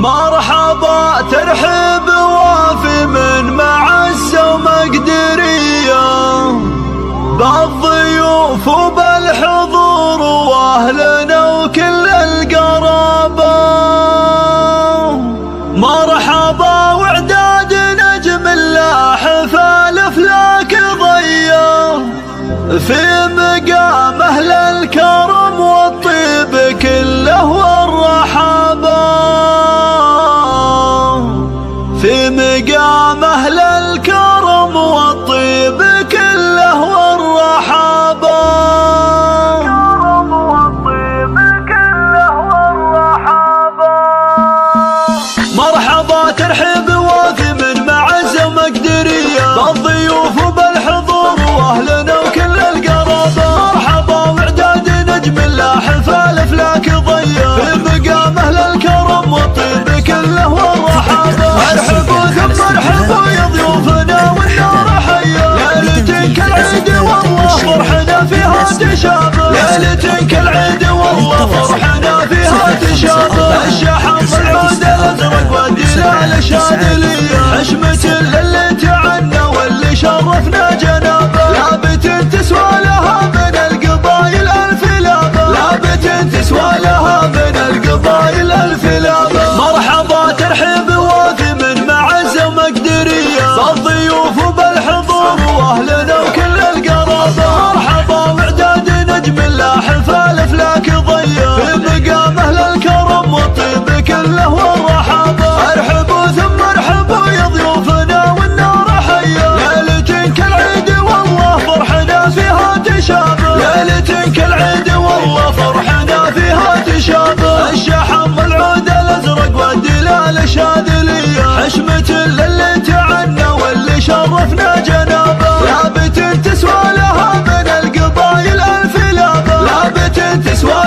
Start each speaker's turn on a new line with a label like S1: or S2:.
S1: مرحبا ترحيب وافي من معزة ومقدرية، بالضيوف وبالحضور واهلنا وكل القرابة. مرحبا واعداد نجم اللاح فالافلاك ضية، في مقام اهل الكرم والطيب كله والرحابة، في مقام اهل الكرم والطيب كله والرحابة. مرحبا ترحيب وافي من معزة ومقدرية، بالضيوف وبالحضور واهلنا وكل القرابة. مرحبا واعداد نجم اللاح فالافلاك ضية، في مقام اهل الكرم والطيب كله والرحابة. ارحبوا ثم ارحبوا يا ضيوفنا والنار حية، ليلتك العيد والله فرحنا فيها تشابه، ليلتك العيد والله فرحنا فيها تشابه. الشحن والعود الازرق والدلال الشاذلية، حشمة اللي تعنا واللي شرفنا جنابه، لابت تسوى لها من القبايل الف لابه، لابت تسوى لها من القبايل الف لابه. مرحبا ترحيب وافي من معزة ومقدرية، بالضيوف وبالحضور واهلنا وكل القرابة. مرحبا واعداد نجم اللاح